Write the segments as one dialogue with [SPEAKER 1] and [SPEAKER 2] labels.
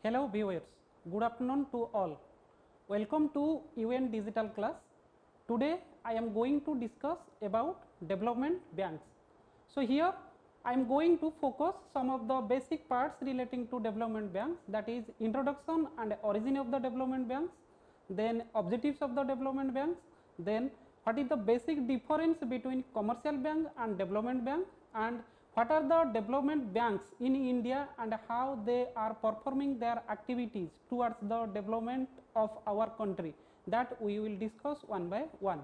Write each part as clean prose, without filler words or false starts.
[SPEAKER 1] Hello viewers, good afternoon to all. Welcome to UN Digital class. Today I am going to discuss about development banks. So here I am going to focus some of the basic parts relating to development banks, that is introduction and origin of the development banks, then objectives of the development banks, then what is the basic difference between commercial bank and development bank, and what are the development banks in India and how they are performing their activities towards the development of our country, that we will discuss one by one.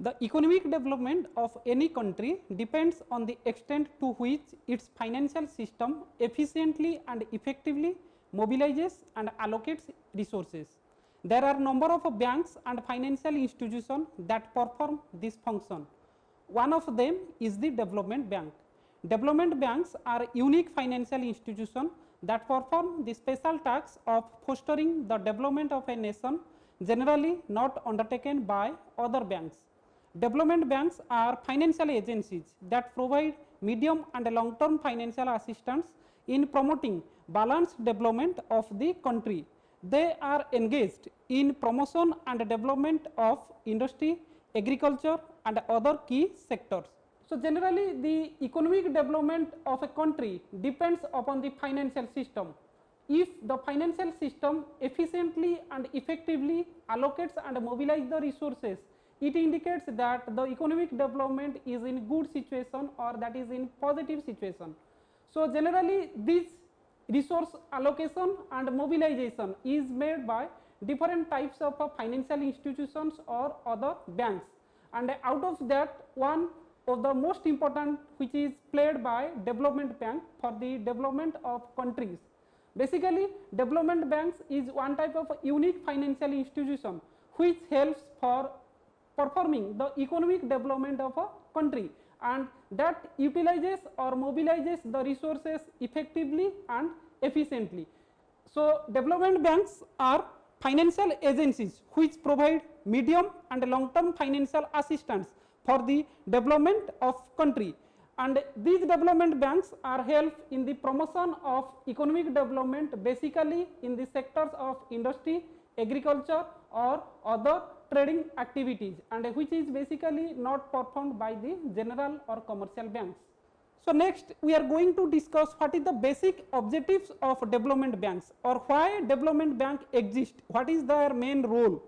[SPEAKER 1] The economic development of any country depends on the extent to which its financial system efficiently and effectively mobilizes and allocates resources. There are number of banks and financial institutions that perform this function. One of them is the development bank. Development banks are unique financial institutions that perform the special task of fostering the development of a nation, generally not undertaken by other banks. Development banks are financial agencies that provide medium and long term financial assistance in promoting balanced development of the country. They are engaged in promotion and development of industry, agriculture and other key sectors. So generally the economic development of a country depends upon the financial system. If the financial system efficiently and effectively allocates and mobilizes the resources, it indicates that the economic development is in good situation or that is in positive situation. So generally this resource allocation and mobilization is made by different types of financial institutions or other banks, and out of that one of the most important which is played by development bank for the development of countries. Basically development banks is one type of unique financial institution which helps for performing the economic development of a country, and that utilizes or mobilizes the resources effectively and efficiently. So development banks are financial agencies which provide medium and long term financial assistance for the development of country, and these development banks are help in the promotion of economic development basically in the sectors of industry, agriculture or other trading activities, and which is basically not performed by the general or commercial banks. So next we are going to discuss what is the basic objectives of development banks, or why development bank exist, what is their main role.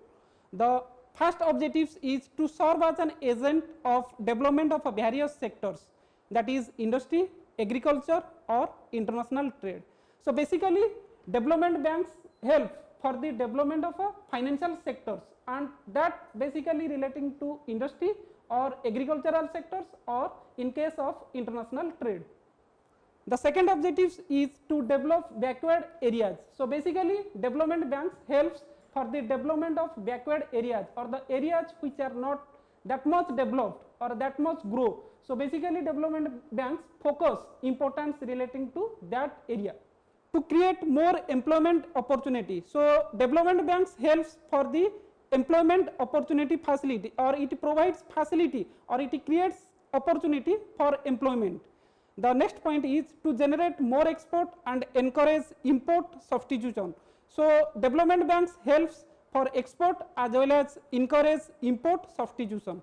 [SPEAKER 1] The first objective is to serve as an agent of development of various sectors, that is industry, agriculture or international trade. So basically development banks help for the development of financial sectors, and that basically relating to industry or agricultural sectors or in case of international trade. The second objective is to develop backward areas. So basically development banks helps for the development of backward areas or the areas which are not that much developed or that much grow. So basically development banks focus importance relating to that area. To create more employment opportunity. So development banks helps for the employment opportunity facility, or it provides facility or it creates opportunity for employment. The next point is to generate more export and encourage import substitution. So development banks helps for export as well as encourage import substitution.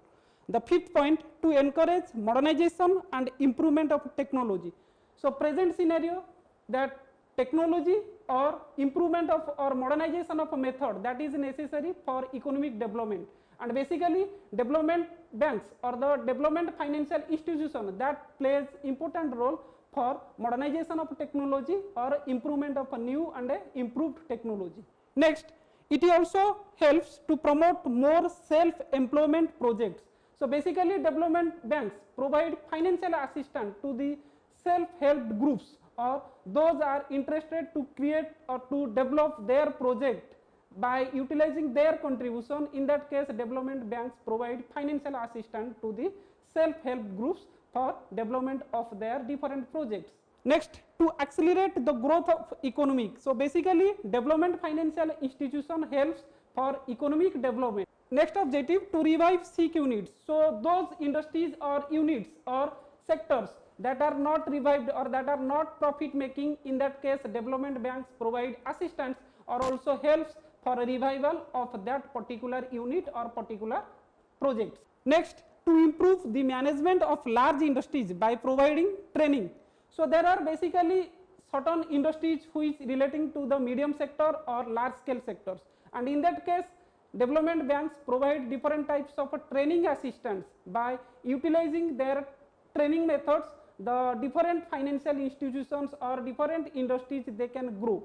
[SPEAKER 1] The fifth point, to encourage modernization and improvement of technology. So present scenario that technology or improvement of or modernization of a method that is necessary for economic development, and basically development banks or the development financial institution that plays important role for modernization of technology or improvement of a new and improved technology. Next, it also helps to promote more self-employment projects. So basically development banks provide financial assistance to the self-help groups or those are interested to create or to develop their project by utilizing their contribution. In that case development banks provide financial assistance to the self-help groups for development of their different projects. Next, to accelerate the growth of economy. So basically development financial institution helps for economic development. Next objective, to revive sick units. So those industries or units or sectors that are not revived or that are not profit making, in that case development banks provide assistance or also helps for a revival of that particular unit or particular projects. Next, to improve the management of large industries by providing training. So there are basically certain industries which relating to the medium sector or large scale sectors, and in that case development banks provide different types of training assistance by utilizing their training methods. The different financial institutions or different industries they can grow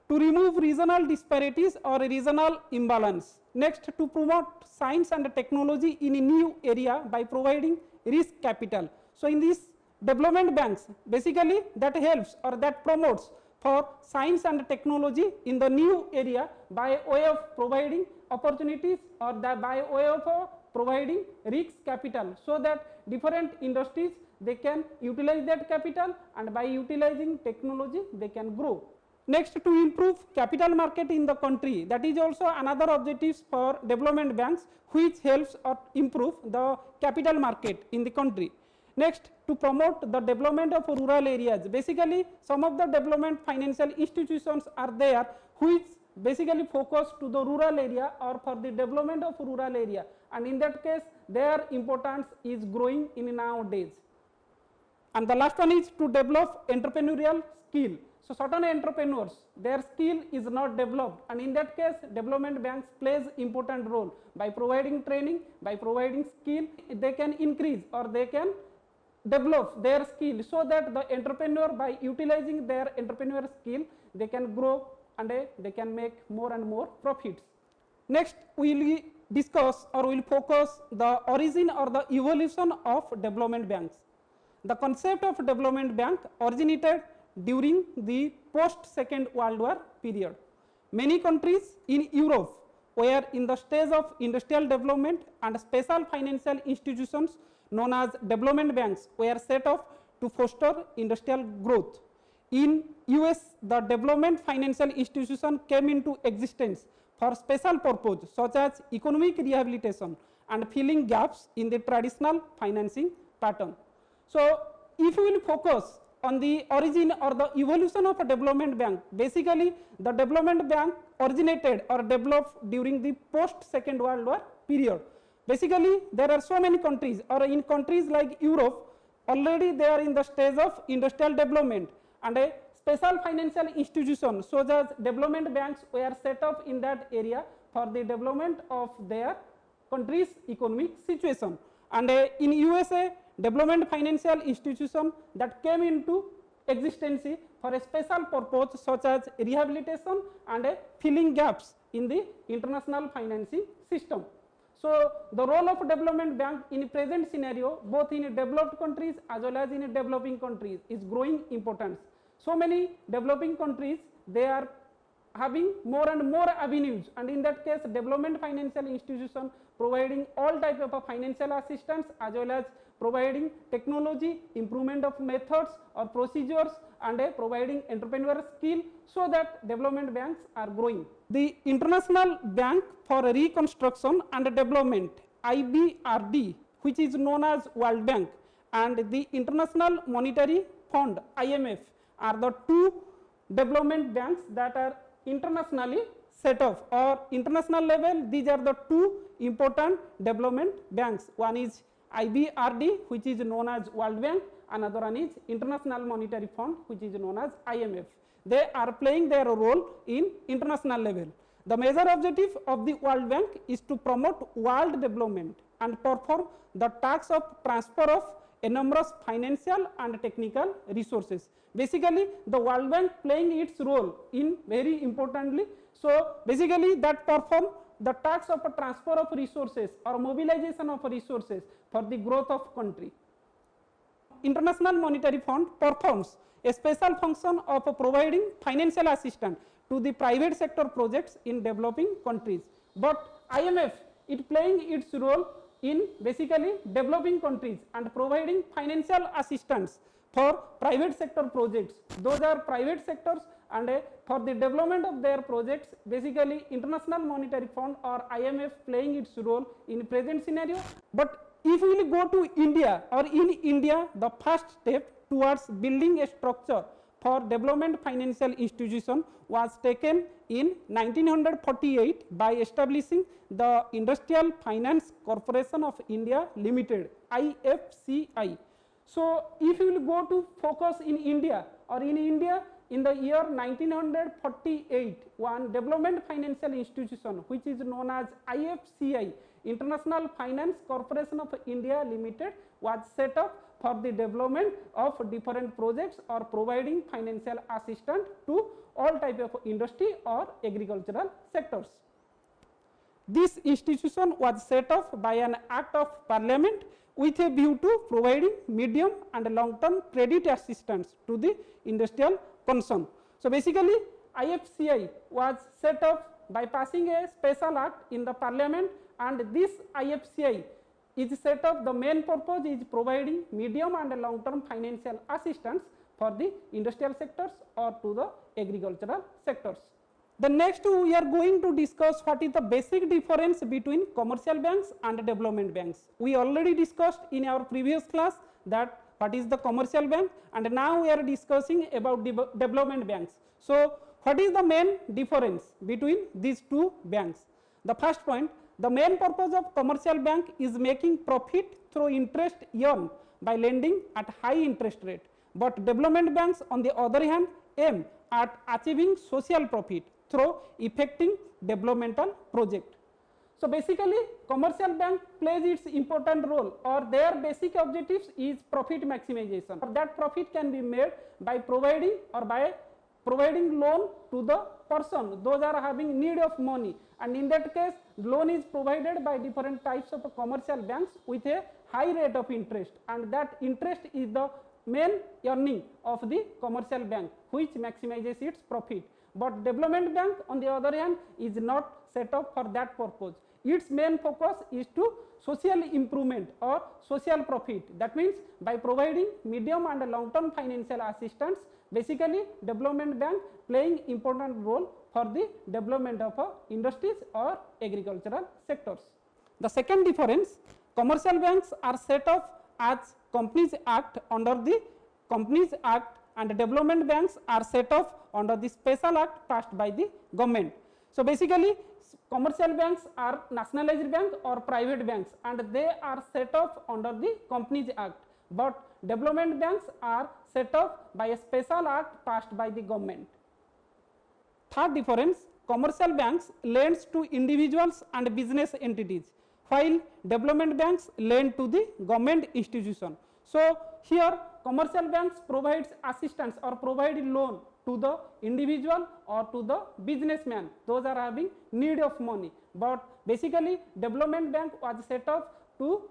[SPEAKER 1] to remove regional disparities or regional imbalance. Next, to promote science and technology in a new area by providing risk capital. So in these development banks basically that helps or that promotes for science and technology in the new area by way of providing opportunities or by way of providing risk capital, so that different industries they can utilize that capital, and by utilizing technology they can grow. Next, to improve capital market in the country, that is also another objectives for development banks which helps or improve the capital market in the country. Next, to promote the development of rural areas, basically some of the development financial institutions are there which basically focus to the rural area or for the development of rural area, and in that case their importance is growing in nowadays. And the last one is to develop entrepreneurial skill. So certain entrepreneurs, their skill is not developed, and in that case development banks plays important role by providing training, by providing skill. They can increase or they can develop their skill, so that the entrepreneur, by utilizing their entrepreneur skill, they can grow and they can make more and more profits. Next, we will discuss or we will focus the origin or the evolution of development banks. The concept of development bank originated during the post Second World War period. Many countries in Europe were in the stage of industrial development, and special financial institutions known as development banks were set up to foster industrial growth. In US, the development financial institution came into existence for special purpose such as economic rehabilitation and filling gaps in the traditional financing pattern. So if we will focus on the origin or the evolution of a development bank, basically the development bank originated or developed during the post Second World War period. Basically there are so many countries, or in countries like Europe already they are in the stage of industrial development, and a special financial institution such as development banks were set up in that area for the development of their country's economic situation. And in USA, development financial institution that came into existence for a special purpose such as rehabilitation and filling gaps in the international financing system. So the role of development bank in present scenario, both in developed countries as well as in developing countries, is growing importance. So many developing countries, they are having more and more avenues, and in that case development financial institution providing all type of financial assistance as well as providing technology, improvement of methods or procedures, and providing entrepreneurial skill, so that development banks are growing. The International Bank for Reconstruction and Development, IBRD, which is known as World Bank, and the International Monetary Fund, IMF, are the two development banks that are internationally set up, or international level. These are the two important development banks. One is IBRD, which is known as World Bank, another one is International Monetary Fund, which is known as IMF. They are playing their role in international level. The major objective of the World Bank is to promote world development and perform the task of transfer of enormous financial and technical resources. Basically the World Bank playing its role in very importantly. So basically that perform the task of a transfer of resources or mobilization of resources for the growth of country. International Monetary Fund performs a special function of providing financial assistance to the private sector projects in developing countries, but IMF is playing its role in basically developing countries and providing financial assistance for private sector projects. Those are private sectors, and for the development of their projects, basically International Monetary Fund or IMF playing its role in present scenario. But if we will go to India, or in India, the first step towards building a structure for development financial institution was taken in 1948 by establishing the Industrial Finance Corporation of India Limited, IFCI. So, if you will go to focus in India, or in India in the year 1948, one development financial institution which is known as IFCI, International Finance Corporation of India Limited, was set up for the development of different projects or providing financial assistance to all type of industry or agricultural sectors. This institution was set up by an act of parliament with a view to providing medium and long term credit assistance to the industrial concern. So, basically IFCI was set up by passing a special act in the parliament, and this IFCI is set up, the main purpose is providing medium and long term financial assistance for the industrial sectors or to the agricultural sectors. The next we are going to discuss what is the basic difference between commercial banks and development banks. We already discussed in our previous class that what is the commercial bank, and now we are discussing about development banks. So, what is the main difference between these two banks? The first point, the main purpose of commercial bank is making profit through interest earned by lending at high interest rate, but development banks on the other hand aim at achieving social profit through effecting developmental project. So, basically commercial bank plays its important role, or their basic objectives is profit maximization, or that profit can be made by providing loan to the person, those are having need of money, and in that case loan is provided by different types of commercial banks with a high rate of interest, and that interest is the main earning of the commercial bank which maximizes its profit. But development bank on the other hand is not set up for that purpose. Its main focus is to social improvement or social profit. That means by providing medium and long term financial assistance, basically development bank playing important role for the development of industries or agricultural sectors. The second difference, commercial banks are set up as Companies Act under the Companies Act, and development banks are set up under the special act passed by the government. So, basically commercial banks are nationalized bank or private banks, and they are set up under the Companies Act, but development banks are set up by a special act passed by the government. Third difference, commercial banks lends to individuals and business entities, while development banks lend to the government institution. So, here commercial banks provides assistance or provide loan to the individual or to the businessman, those are having need of money, but basically development bank was set up to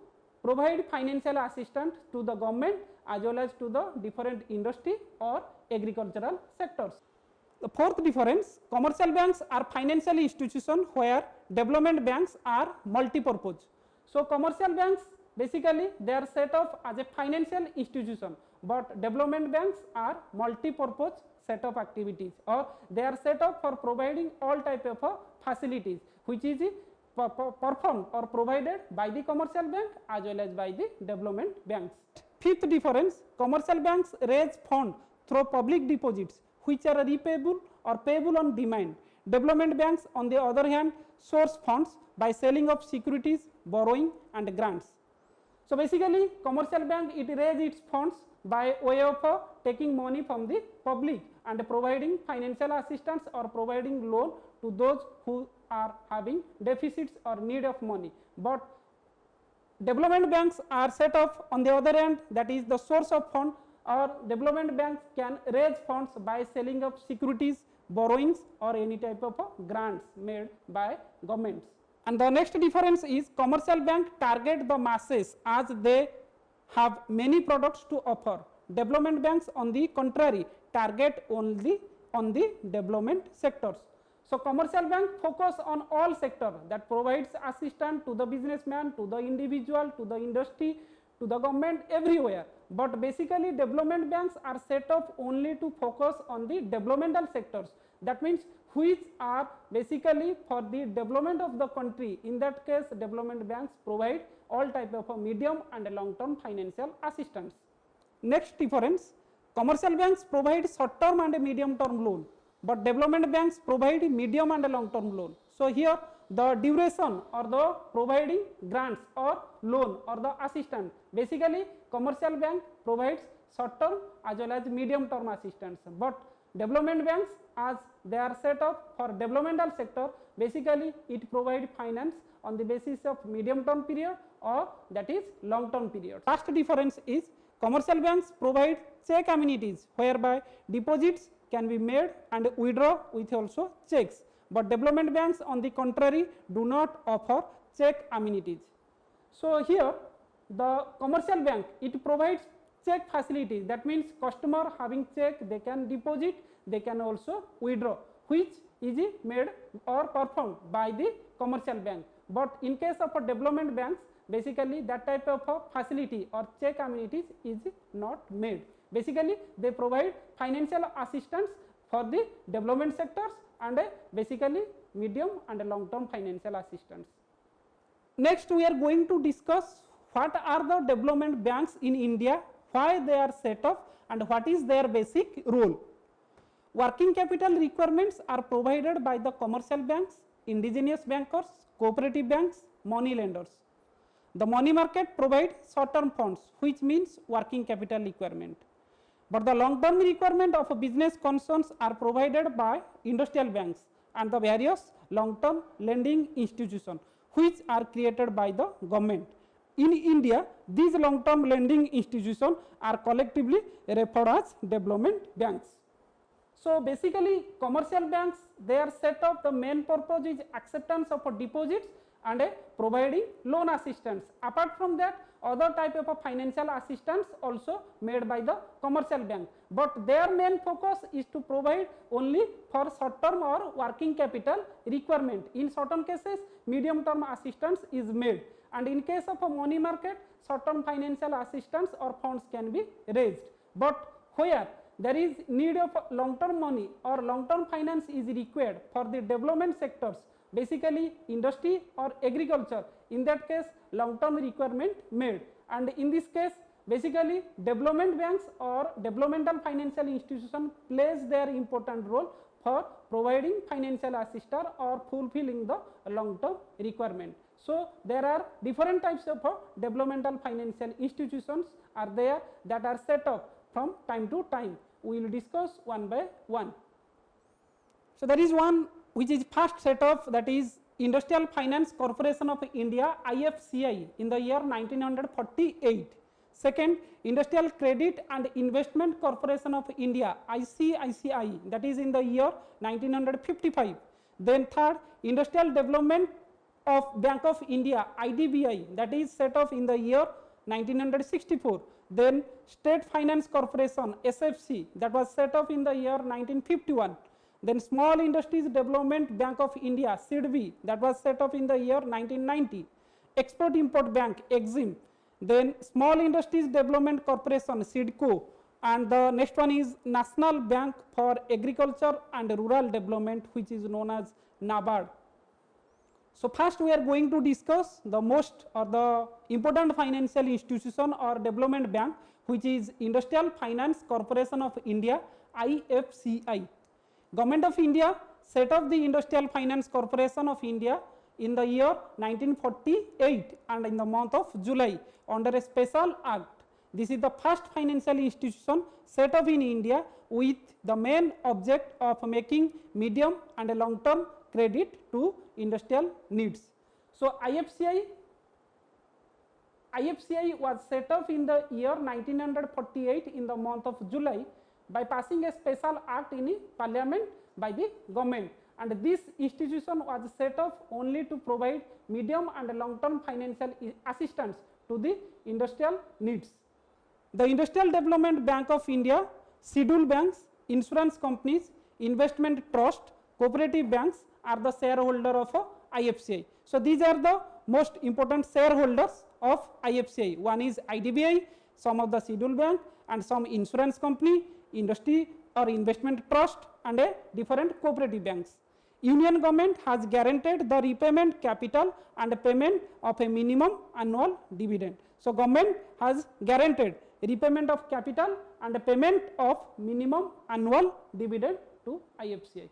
[SPEAKER 1] provide financial assistance to the government as well as to the different industry or agricultural sectors. The fourth difference, commercial banks are financial institutions where development banks are multi-purpose. So, commercial banks basically they are set up as a financial institution, but development banks are multi-purpose set of activities, or they are set up for providing all type of facilities which is performed or provided by the commercial bank as well as by the development banks. Fifth difference, commercial banks raise funds through public deposits which are repayable or payable on demand. Development banks on the other hand source funds by selling of securities, borrowing and grants. So, basically commercial bank it raise its funds by way of taking money from the public and providing financial assistance or providing loan to those who are having deficits or need of money, but development banks are set up on the other hand, that is the source of fund, or development banks can raise funds by selling of securities, borrowings or any type of grants made by governments. And the next difference is commercial bank target the masses as they have many products to offer. Development banks on the contrary target only on the development sectors. So, commercial bank focus on all sector that provides assistance to the businessman, to the individual, to the industry, to the government, everywhere, but basically development banks are set up only to focus on the developmental sectors. that means which are basically for the development of the country. In that case, development banks provide all type of medium and long term financial assistance. Next difference, commercial banks provide short term and medium term loan, but development banks provide medium and long term loan. So here the duration or the providing grants or loan or the assistance, basically commercial bank provides short term as well as medium term assistance, but development banks, as they are set up for developmental sector, basically it provides finance on the basis of medium term period or that is long term period. Last difference is commercial banks provide check amenities whereby deposits can be made and withdraw with also checks, but development banks on the contrary do not offer check amenities. So here the commercial bank, it provides check facilities, that means customer having check, they can deposit, they can also withdraw, which is made or performed by the commercial bank. But in case of a development banks, basically that type of a facility or check amenities is not made. Basically they provide financial assistance for the development sectors and basically medium and long term financial assistance. Next we are going to discuss what are the development banks in India, why they are set up and what is their basic role. Working capital requirements are provided by the commercial banks, indigenous bankers, cooperative banks, money lenders. The money market provides short term funds, which means working capital requirement, but the long term requirement of a business concerns are provided by industrial banks and the various long term lending institutions which are created by the government. In India, these long term lending institutions are collectively referred as development banks. So basically commercial banks, they are set up, the main purpose is acceptance of deposits and providing loan assistance. Apart from that, other type of financial assistance also made by the commercial bank, but their main focus is to provide only for short term or working capital requirement. In certain cases medium term assistance is made, and in case of a money market, short term financial assistance or funds can be raised. But where there is need of long term money or long term finance is required for the development sectors, basically industry or agriculture, in that case long term requirement made, and in this case basically development banks or developmental financial institution plays their important role for providing financial assistance or fulfilling the long term requirement. So there are different types of developmental financial institutions are there that are set up from time to time. We will discuss one by one. So there is one which is first set up, that is Industrial Finance Corporation of India, IFCI, in the year 1948. Second, Industrial Credit and Investment Corporation of India, ICICI, that is in the year 1955. Then third, Industrial Development of Bank of India, IDBI, that is set up in the year 1964. Then State Finance Corporation, SFC, that was set up in the year 1951. Then Small Industries Development Bank of India, SIDB, that was set up in the year 1990. Export Import Bank, EXIM. Then Small Industries Development Corporation, SIDCO, and the next one is National Bank for Agriculture and Rural Development, which is known as NABARD. So first we are going to discuss the most or the important financial institution or development bank, which is Industrial Finance Corporation of India, IFCI. Government of India set up the Industrial Finance Corporation of India in the year 1948 and in the month of July under a special act. This is the first financial institution set up in India with the main object of making medium and long term credit to industrial needs. So IFCI was set up in the year 1948 in the month of July by passing a special act in parliament by the government, and this institution was set up only to provide medium and long term financial assistance to the industrial needs. The Industrial Development Bank of India, scheduled banks, insurance companies, investment trust, cooperative banks are the shareholder of IFCI. So these are the most important shareholders of IFCI. One is IDBI, some of the scheduled bank and some insurance company, industry or investment trust and a different cooperative banks. Union government has guaranteed the repayment capital and payment of a minimum annual dividend. So, government has guaranteed repayment of capital and a payment of minimum annual dividend to IFCI.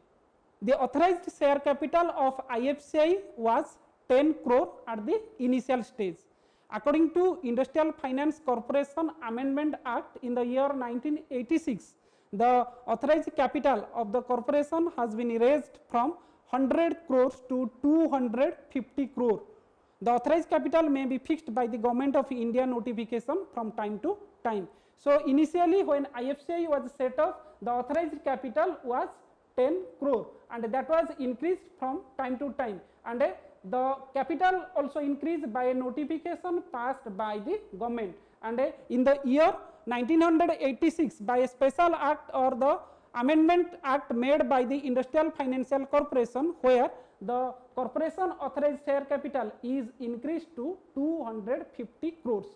[SPEAKER 1] The authorized share capital of IFCI was 10 crore at the initial stage. According to Industrial Finance Corporation Amendment Act in the year 1986, the authorized capital of the corporation has been raised from 100 crores to 250 crore. The authorized capital may be fixed by the Government of India notification from time to time. So, initially when IFCI was set up, the authorized capital was 10 crore and that was increased from time to time, and the capital also increased by a notification passed by the government, and in the year 1986 by a special act or the amendment act made by the Industrial Financial Corporation, where the corporation authorized share capital is increased to 250 crores.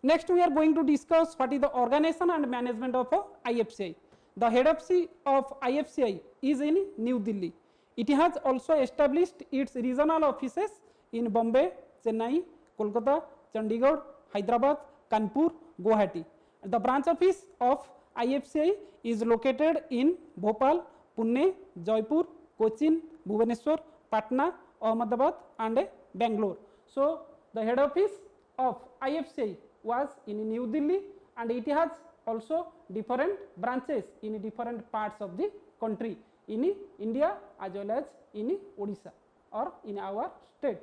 [SPEAKER 1] Next we are going to discuss what is the organization and management of IFCI. The head office of IFCI is in New Delhi. It has also established its regional offices in Bombay, Chennai, Kolkata, Chandigarh, Hyderabad, Kanpur, Guwahati. The branch office of IFCI is located in Bhopal, Pune, Jaipur, Cochin, Bhubaneswar, Patna, Ahmedabad and Bangalore. So, the head office of IFCI was in New Delhi, and it has also different branches in different parts of the country, in India as well as in Odisha or in our state.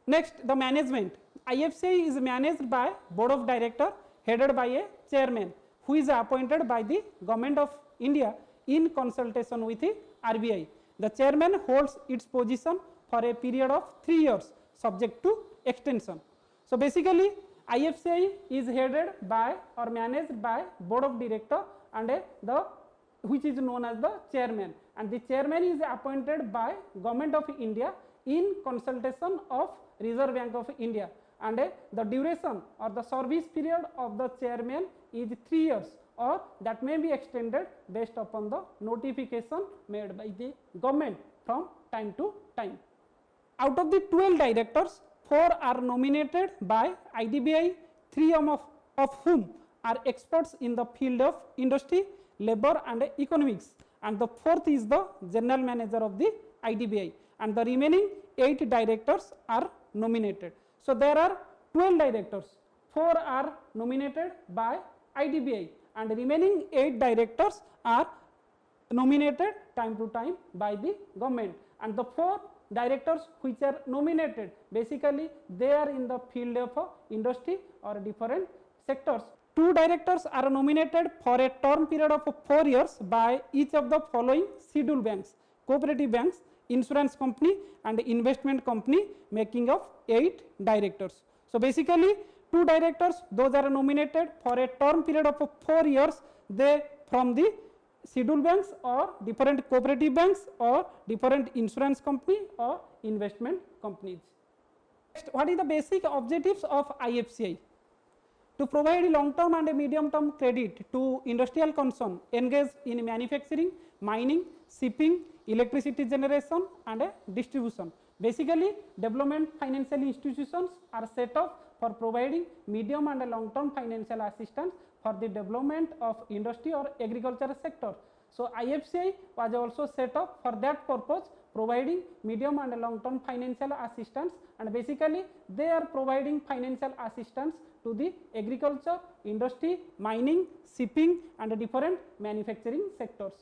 [SPEAKER 1] Next, the management. IFCI is managed by Board of Director headed by a chairman who is appointed by the Government of India in consultation with the RBI. The chairman holds its position for a period of 3 years subject to extension. So, basically IFCI is headed by or managed by Board of Director and the which is known as the chairman, and the chairman is appointed by Government of India in consultation of Reserve Bank of India, and the duration or the service period of the chairman is 3 years, or that may be extended based upon the notification made by the government from time to time. Out of the 12 directors, 4 are nominated by IDBI, 3 of whom are experts in the field of industry, labor and economics, and the 4th is the general manager of the IDBI, and the remaining 8 directors are nominated. So, there are 12 directors, 4 are nominated by IDBI and remaining 8 directors are nominated time to time by the government, and the 4 directors which are nominated, basically they are in the field of industry or different sectors. 2 directors are nominated for a term period of 4 years by each of the following schedule banks: cooperative banks, insurance company and investment company, making of 8 directors. So, basically 2 directors, those are nominated for a term period of 4 years, they from the schedule banks or different cooperative banks or different insurance company or investment companies. Next, what is the basic objectives of IFCI? To provide long-term and medium-term credit to industrial concern engaged in manufacturing, mining, shipping, electricity generation and distribution. Basically, development financial institutions are set up for providing medium and long-term financial assistance for the development of industry or agriculture sector. So, IFCI was also set up for that purpose, providing medium and long-term financial assistance, and basically they are providing financial assistance to the agriculture, industry, mining, shipping and different manufacturing sectors.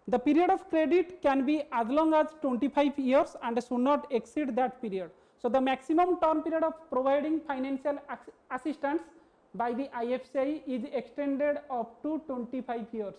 [SPEAKER 1] The period of credit can be as long as 25 years and should not exceed that period. So, the maximum term period of providing financial assistance by the IFCI is extended up to 25 years.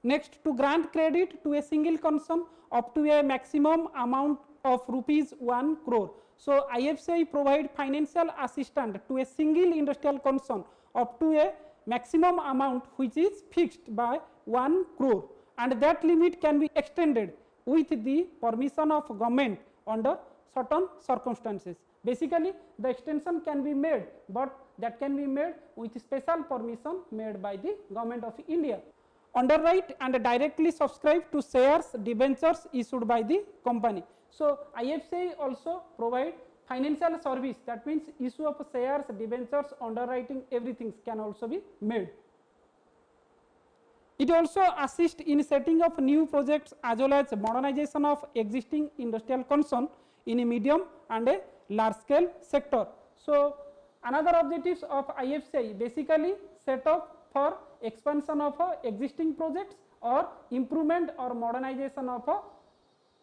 [SPEAKER 1] Next, to grant credit to a single concern up to a maximum amount of rupees 1 crore. So, IFCI provide financial assistance to a single industrial concern up to a maximum amount which is fixed by 1 crore, and that limit can be extended with the permission of government under certain circumstances. Basically, the extension can be made, but that can be made with special permission made by the Government of India. underwrite and directly subscribe to shares, debentures issued by the company. So, IFCI also provide financial service, that means issue of shares, debentures, underwriting, everything can also be made. It also assists in setting up new projects as well as modernization of existing industrial concern in a medium and a large scale sector. So, another objectives of IFCI basically set up for expansion of existing projects or improvement or modernization of a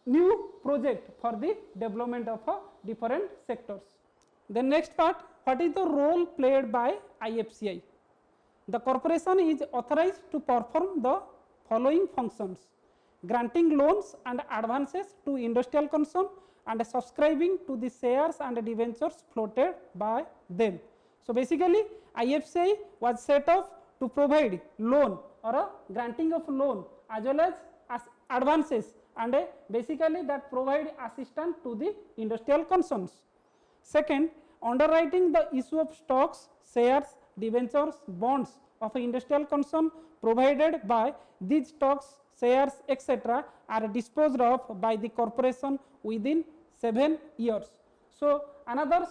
[SPEAKER 1] new project for the development of different sectors. The next part, what is the role played by IFCI? The corporation is authorized to perform the following functions: granting loans and advances to industrial concern and subscribing to the shares and debentures floated by them. So, basically IFCI was set up to provide loan or a granting of loan as well as advances, and basically that provide assistance to the industrial concerns. Second, underwriting the issue of stocks, shares, debentures, bonds of industrial concern provided by these stocks, shares, etc. are disposed of by the corporation within 7 years. So, another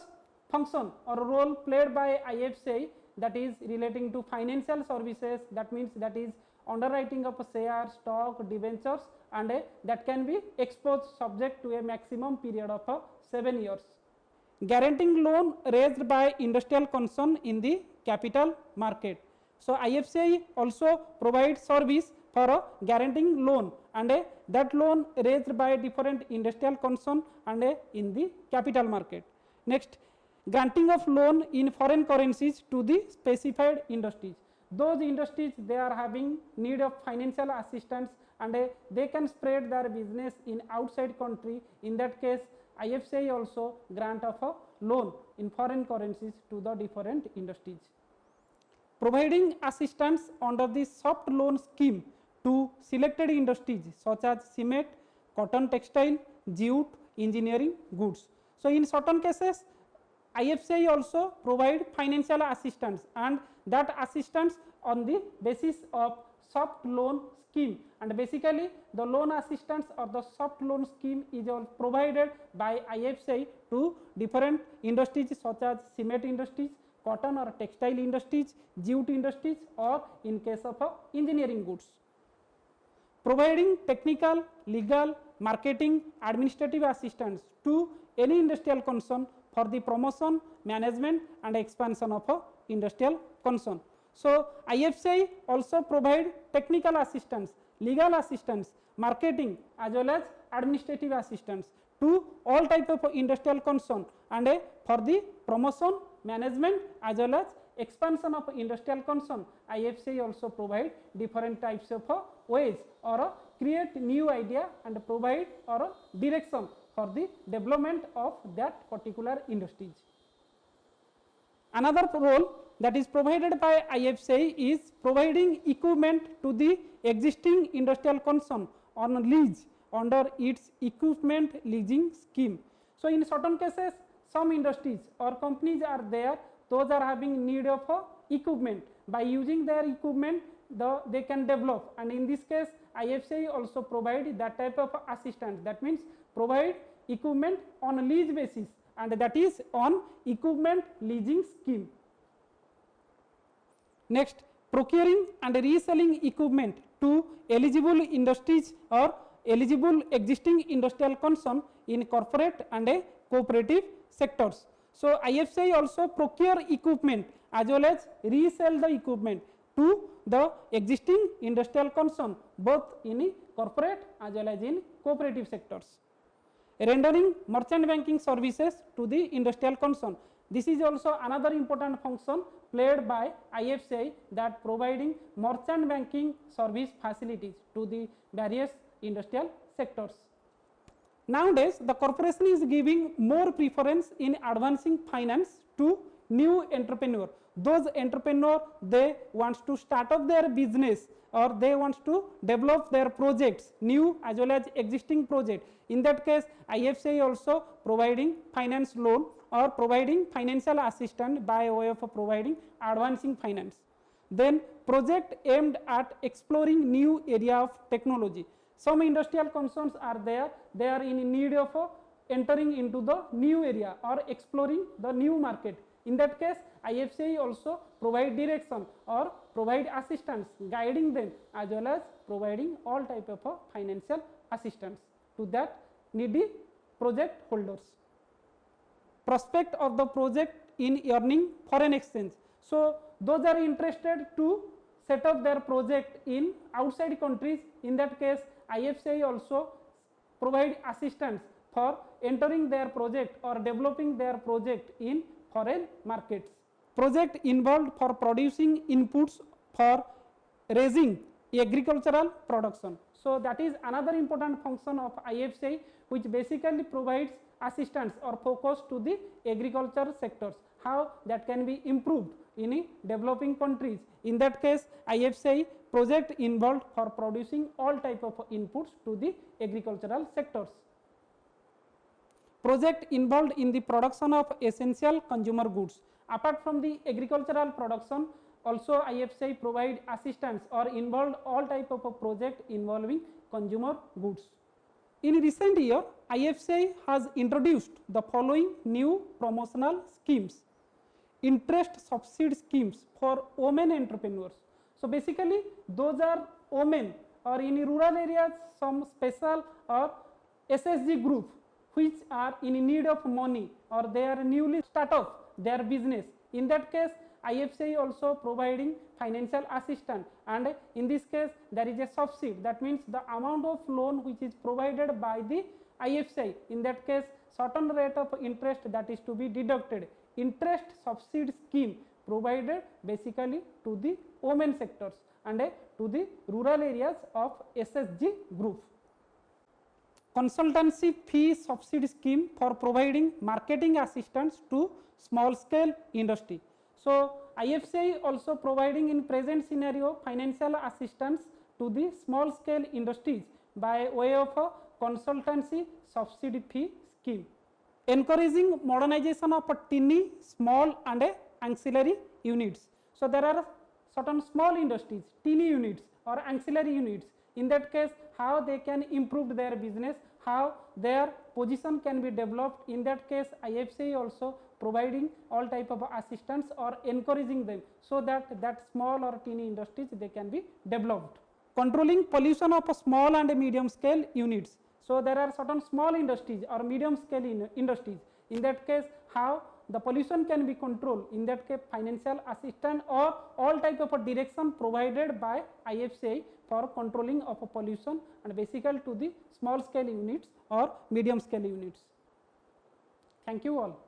[SPEAKER 1] function or role played by IFCI, that is relating to financial services, that means that is underwriting of shares, stock, debentures, and that can be exposed subject to a maximum period of 7 years. Guaranteeing loan raised by industrial concern in the capital market. So, IFCI also provides service for guaranteeing loan, and that loan raised by different industrial concern and in the capital market. Next, granting of loan in foreign currencies to the specified industries. Those industries, they are having need of financial assistance and they can spread their business in outside country. In that case, IFCI also grant of a loan in foreign currencies to the different industries. Providing assistance under the soft loan scheme to selected industries such as cement, cotton textile, jute, engineering goods. So, in certain cases IFCI also provide financial assistance, and that assistance on the basis of soft loan scheme, and basically the loan assistance or the soft loan scheme is all provided by IFCI to different industries such as cement industries, cotton or textile industries, jute industries, or in case of engineering goods. Providing technical, legal, marketing, administrative assistance to any industrial concern for the promotion, management, and expansion of industrial concern. So, IFCI also provide technical assistance, legal assistance, marketing as well as administrative assistance to all type of industrial concern, and for the promotion, management as well as expansion of industrial concern, IFCI also provide different types of ways or create new idea and provide or direction for the development of that particular industries. Another role that is provided by IFCI is providing equipment to the existing industrial concern on lease under its equipment leasing scheme. So, in certain cases some industries or companies are there, those are having need of equipment. By using their equipment they can develop, and in this case IFCI also provide that type of assistance, that means provide equipment on a lease basis, and that is on equipment leasing scheme. Next, procuring and reselling equipment to eligible industries or eligible existing industrial concern in corporate and cooperative sectors. So, IFCI also procure equipment as well as resell the equipment to the existing industrial concern both in corporate as well as in cooperative sectors. Rendering merchant banking services to the industrial concern. This is also another important function played by IFCI, that providing merchant banking service facilities to the various industrial sectors. Nowadays, the corporation is giving more preference in advancing finance to new entrepreneur. Those entrepreneur, they want to start up their business or they want to develop their projects, new as well as existing project. In that case, IFCI also providing finance loan or providing financial assistance by way of providing advancing finance. Then project aimed at exploring new area of technology. Some industrial concerns are there, they are in need of entering into the new area or exploring the new market. In that case, IFCI also provide direction or provide assistance, guiding them as well as providing all type of financial assistance to that needy project holders. Prospect of the project in earning foreign exchange. So those are interested to set up their project in outside countries. In that case, IFCI also provide assistance for entering their project or developing their project in foreign markets. Project involved for producing inputs for raising agricultural production. So that is another important function of IFCI, which basically provides assistance or focus to the agriculture sectors, how that can be improved in developing countries. In that case, IFCI project involved for producing all type of inputs to the agricultural sectors. Project involved in the production of essential consumer goods. Apart from the agricultural production, also IFCI provide assistance or involved all type of a project involving consumer goods. In recent year, IFCI has introduced the following new promotional schemes. Interest subsidy schemes for women entrepreneurs. So basically those are women or in rural areas some special or SSG group which are in need of money or they are newly start up their business. In that case, IFCI also providing financial assistance, and in this case there is a subsidy, that means the amount of loan which is provided by the IFCI, in that case certain rate of interest that is to be deducted. Interest subsidy scheme provided basically to the women sectors and to the rural areas of SSG group. Consultancy fee subsidy scheme for providing marketing assistance to small scale industry. So IFCI also providing in present scenario financial assistance to the small scale industries by way of a consultancy subsidy fee scheme. Encouraging modernization of a tiny, small and ancillary units. So there are certain small industries, teeny units or ancillary units. In that case, how they can improve their business, how their position can be developed. In that case, IFCI also providing all type of assistance or encouraging them so that small or teeny industries they can be developed. Controlling pollution of a small and medium scale units. So there are certain small industries or medium scale industries. In that case, how the pollution can be controlled. In that case, financial assistance or all type of a direction provided by IFCI for controlling of a pollution and basically to the small scale units or medium scale units. Thank you all.